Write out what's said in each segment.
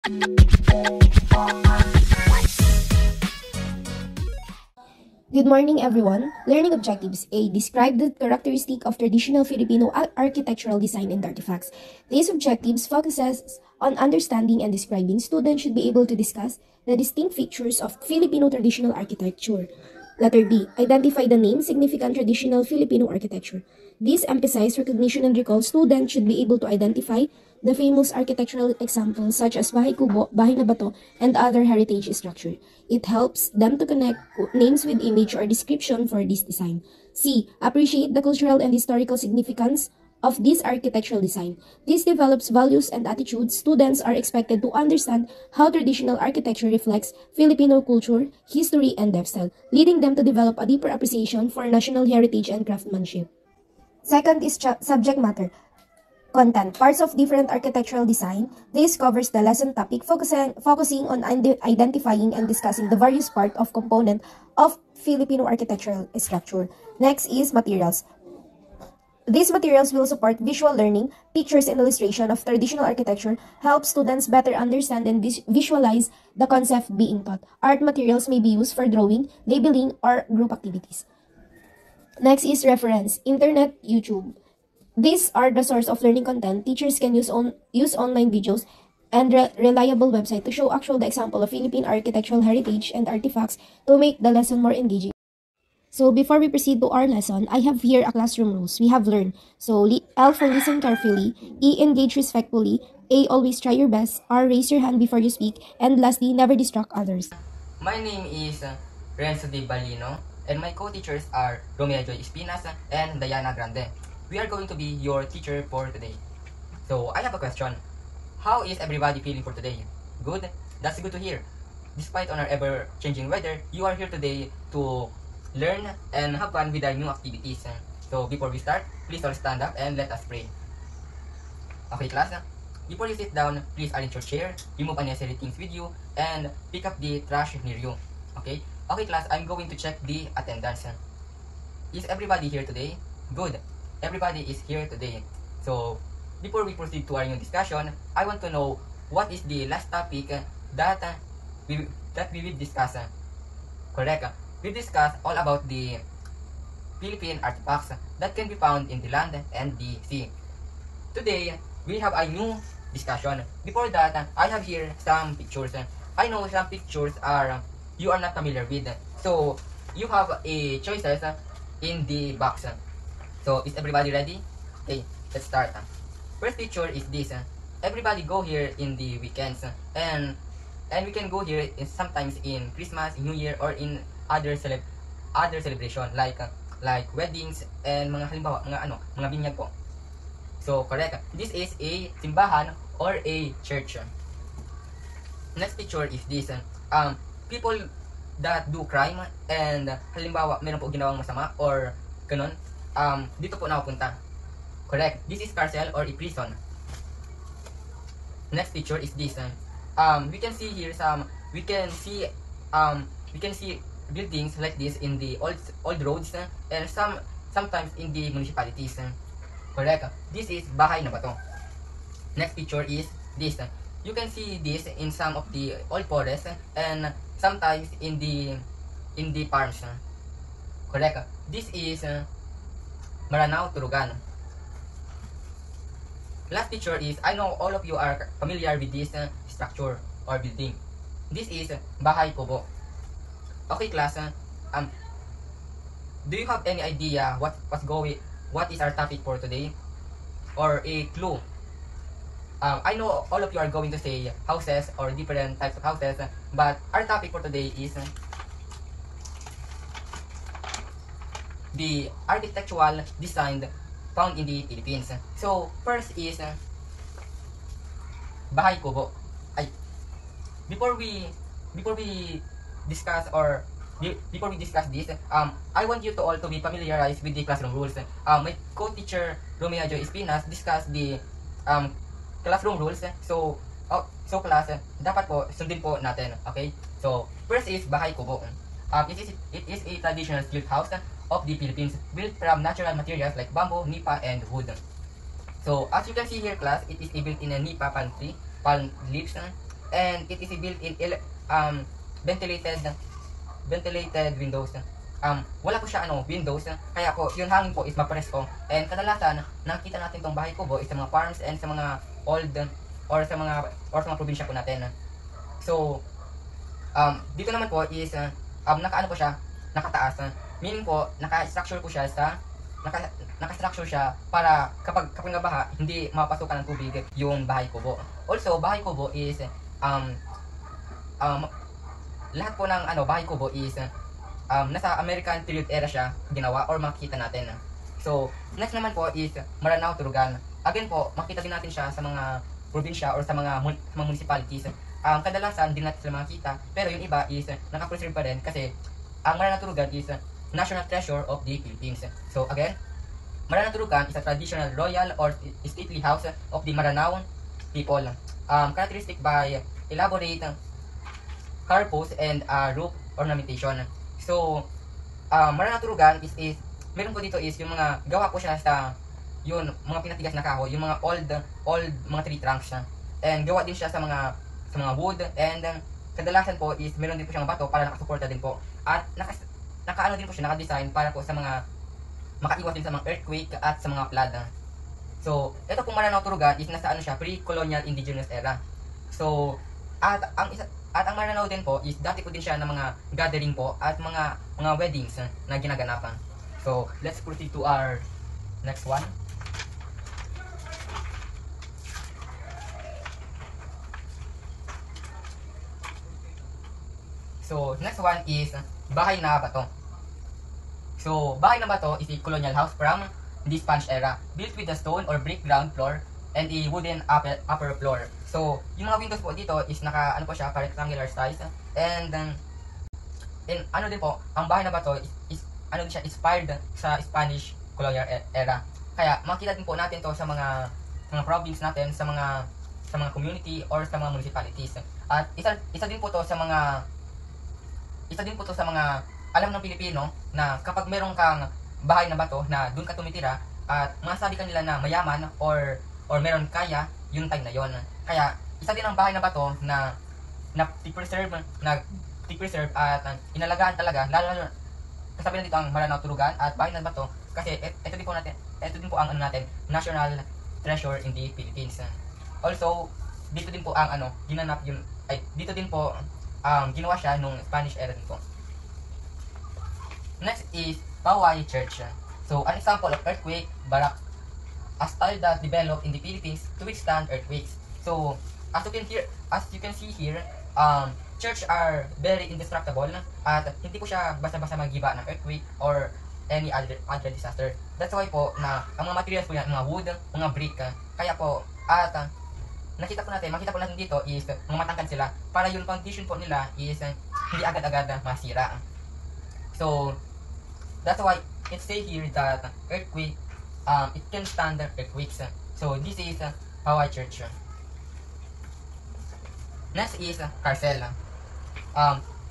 Good morning, everyone. Learning objectives. A. Describe the characteristic of traditional Filipino architectural design and artifacts. These objectives focuses on understanding and describing. Students should be able to discuss the distinct features of Filipino traditional architecture. Letter B. Identify the name, significant traditional Filipino architecture. This emphasizes recognition and recall. Students should be able to identify the famous architectural examples such as Bahay Kubo, Bahay na Bato, and other heritage structure. It helps them to connect names with image or description for this design. C. Appreciate the cultural and historical significance of this architectural design. This develops values and attitudes. Students are expected to understand how traditional architecture reflects Filipino culture, history, and lifestyle, leading them to develop a deeper appreciation for national heritage and craftsmanship. Second is subject matter. Content. Parts of different architectural design. This covers the lesson topic, focusing on identifying and discussing the various part of component of Filipino architectural structure. Next is materials. These materials will support visual learning. Pictures and illustration of traditional architecture help students better understand and visualize the concept being taught. Art materials may be used for drawing, labeling, or group activities. Next is reference. Internet, YouTube. These are the source of learning content. Teachers can use online videos and reliable website to show the example of Philippine architectural heritage and artifacts to make the lesson more engaging. So before we proceed to our lesson, I have here a classroom rules we have learned. So L for listen carefully, E engage respectfully, A always try your best, R raise your hand before you speak, and lastly never distract others. My name is Renzo Di Balino, and my co-teachers are Romeo Joy Espinas and Diana Grande. We are going to be your teacher for today. So I have a question. How is everybody feeling for today? Good? That's good to hear. Despite on our ever-changing weather, you are here today to learn and have fun with our new activities. So before we start, please all stand up and let us pray. Okay, class. Before you sit down, please arrange your chair, remove unnecessary things with you, and pick up the trash near you. Okay? Okay, class, I'm going to check the attendance. Is everybody here today? Good. Everybody is here today. So, before we proceed to our new discussion, I want to know what is the last topic that we will discuss. Correct. We discussed all about the Philippine artifacts that can be found in the land and the sea. Today, we have a new discussion. Before that, I have here some pictures. I know some pictures you are not familiar with. So, you have a choices in the box. So, is everybody ready? Okay, let's start. First picture is this. Everybody go here in the weekends. And we can go here sometimes in Christmas, New Year, or in other celebration like weddings and mga halimbawa mga binyag po. So correct. This is a simbahan or a church. Next picture is this. People that do crime and halimbawa meron po ginawang masama or ganun, dito po napupunta. Correct. This is carcel or a prison. Next picture is this. We can see here we can see buildings like this in the old roads and sometimes in the municipalities. Correct. This is Bahay na Bato. Next picture is this. You can see this in some of the old forests and sometimes in the farms. Correct. This is Maranao, Turugan. Last picture is, I know all of you are familiar with this structure or building. This is Bahay Kubo. Okay, class. Do you have any idea what is our topic for today, or a clue? I know all of you are going to say houses or different types of houses, but our topic for today is the architectural design found in the Philippines. So first is Bahay Kubo. Before we discuss this, I want you to all to be familiarized with the classroom rules. My co-teacher Romeo Joy Espinas discussed the classroom rules. So class, dapat po sundin po natin. Okay? So first is Bahay Kubo. It is a traditional skilled house of the Philippines built from natural materials like bamboo, nipa, and wood. So as you can see here, class, it is built in a nipa palm leaves. and it is built in ventilated windows. Wala po siya windows, kaya po yung hangin po is mapresko. And kadalasan nakita natin tong bahay kubo is sa mga farms and sa mga old or sa mga probinsya po natin. So dito naman po is nakaano po siya, nakataas. Meaning po naka-structure po siya sa naka-structure siya para kapag nabaha, hindi mapasukan ng tubig yung bahay kubo. Also, bahay kubo is lahat po ng bahay kubo is nasa American period era siya ginawa or makikita natin. So, next naman po is Maranao, Turugan. Again po, makita din natin siya sa mga probinsya or sa mga municipalities. Kadalasan din natin sila makikita, pero yung iba is naka-preserve pa rin kasi ang Maranao, Turugan is national treasure of the Philippines. So, again, Maranao, Turugan is a traditional royal or stately house of the Maranao people. Characteristic by elaborate carved posts and roof ornamentation. So, Maranao, Turugan is meron po dito is yung mga gawa po siya sa yun, mga pinatigas na kahoy, yung mga old mga tree trunks. And gawa din siya sa mga wood, and kadalasan po is meron din po siyang bato para nakasuporta din po. At naka-ano din po siya, naka-design para po sa mga makaiwas din sa mga earthquake at sa mga flood. So, ito pong Maranao, Turugan is nasa siya, pre-colonial indigenous era. So, at ang Maranao din po is dati po din siya ng mga gathering po at mga weddings na ginaganapan. So, let's proceed to our next one. So, next one is Bahay na Bato. So, Bahay na Bato is a colonial house from the Spanish era, built with a stone or brick ground floor and a wooden upper floor. So, yung mga windows po dito is naka po siya, rectangular size. And din po, ang Bahay na Bato is din siya, inspired sa Spanish colonial era. Kaya makita din po natin to sa mga province natin, sa mga community or sa mga municipalities. At isa din po to sa mga alam ng Pilipino na kapag meron kang bahay na bato na doon ka tumitira at masabi ka nila na mayaman or meron kaya yung time na yon. Kaya isa din ang bahay na bato na preserve at inalagaan talaga, lalo kasabi na dito ang Maranao, Turugan at Bahay na Bato kasi ito din po ang national treasure in the Philippines. Also, dito din po ang dito din po ginawa siya nung Spanish era din po. Next is Paway Church. So, an example of earthquake barak, a style that developed in the Philippines to withstand earthquakes. So, as you can see here, church are very indestructible at hindi po siya basta-basta magiba ng earthquake or any other disaster. That's why po na ang mga materials po yan, mga wood, mga brick, kaya po at makita po natin dito is mga matangkad sila para yung foundation po nila is hindi agad-agad masira. So, that's why it say here that earthquake, it can stand earthquakes. So, this is Paway Church. Next is Carcel.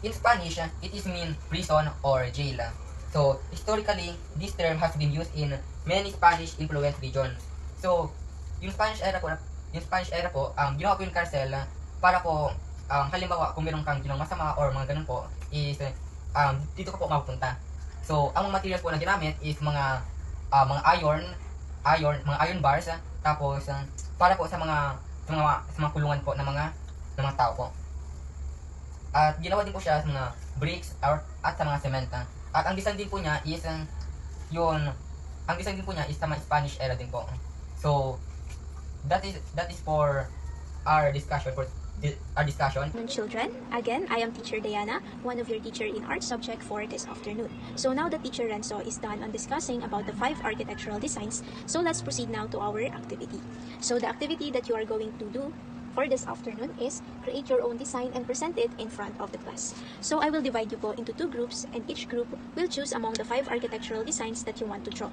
In Spanish, it is mean prison or jail. So, historically, this term has been used in many Spanish-influenced regions. So, yung Spanish era po, ginawa po yung carcel para po, halimbawa, kung meron kang ginawang masama or mga ganun po, is, dito ka po mapupunta. So, ang mga materials po na ginamit is mga iron bars, tapos, para po sa mga kulungan po ng mga tao po. At ginawa din po siya sa mga bricks at sa mga sementa. At ang design din po niya is sa mga Spanish era din po. So, that is for our discussion Children, again, I am teacher Diana, one of your teacher in art subject for this afternoon. So now the teacher Renzo is done on discussing about the 5 architectural designs. So let's proceed now to our activity. So the activity that you are going to do for this afternoon is create your own design and present it in front of the class. So I will divide you po into 2 groups, and each group will choose among the 5 architectural designs that you want to draw.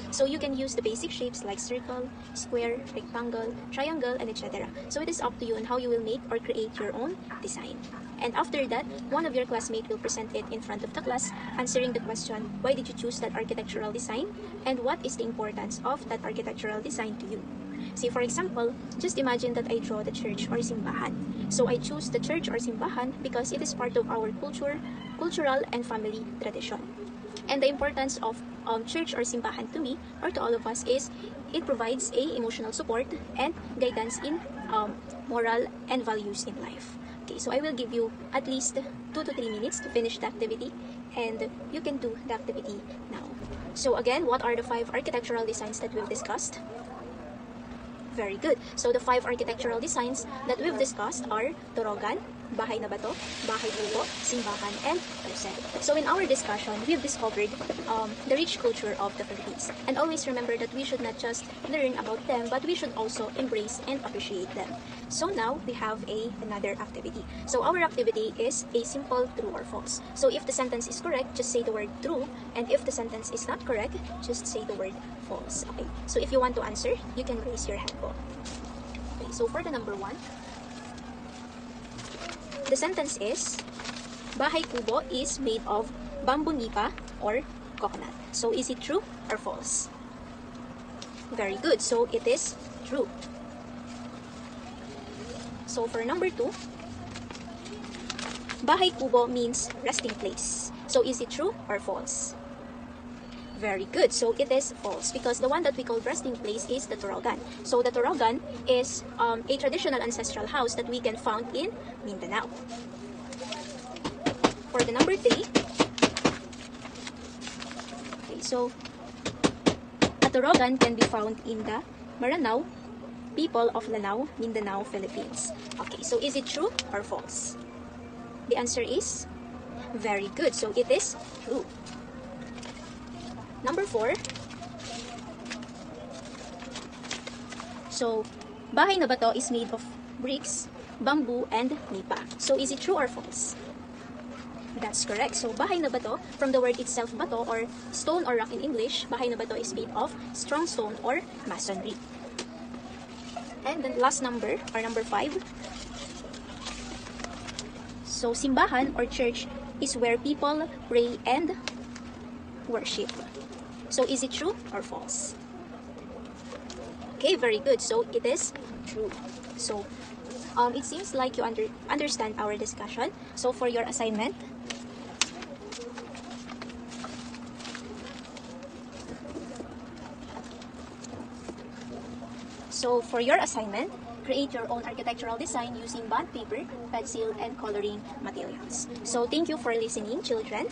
So you can use the basic shapes like circle, square, rectangle, triangle, and etc. So it is up to you on how you will make or create your own design. And after that, one of your classmates will present it in front of the class, answering the question, why did you choose that architectural design, and what is the importance of that architectural design to you. Say for example, just imagine that I draw the church or simbahan. So I choose the church or simbahan because it is part of our cultural and family tradition. And the importance of church or simbahan to me or to all of us is it provides a emotional support and guidance in moral and values in life. Okay, so I will give you at least 2 to 3 minutes to finish the activity, and you can do the activity now. So again, what are the 5 architectural designs that we've discussed? Very good. So the 5 architectural designs that we've discussed are Torogan, Bahay na Bato, Bahay Kubo, Simbahan, and Krusel. So in our discussion, we've discovered the rich culture of the Philippines. And always remember that we should not just learn about them, but we should also embrace and appreciate them. So now we have another activity. So our activity is a simple true or false. So if the sentence is correct, just say the word true. And if the sentence is not correct, just say the word false. Okay. So if you want to answer, you can raise your hand po. Okay. So for the number 1, the sentence is, Bahay Kubo is made of bamboo nipa or coconut. So is it true or false? Very good. So it is true. So for number 2, Bahay Kubo means resting place. So is it true or false? Very good. So it is false because the one that we call resting place is the Torogan. So the Torogan is a traditional ancestral house that we can found in Mindanao. For the number 3, okay, so a Torogan can be found in the Maranao people of Lanao, Mindanao, Philippines. Okay, so is it true or false? The answer is very good. So it is true. Number 4. So, Bahay na Bato is made of bricks, bamboo, and nipa. So, is it true or false? That's correct. So, Bahay na Bato, from the word itself, bato or stone or rock in English, Bahay na Bato is made of strong stone or masonry. And then last number, or number 5. So, simbahan or church is where people pray and worship. So, is it true or false? Okay, very good. So, it is true. So, it seems like you understand our discussion. So, for your assignment, create your own architectural design using bond paper, pencil, and coloring materials. So, thank you for listening, children.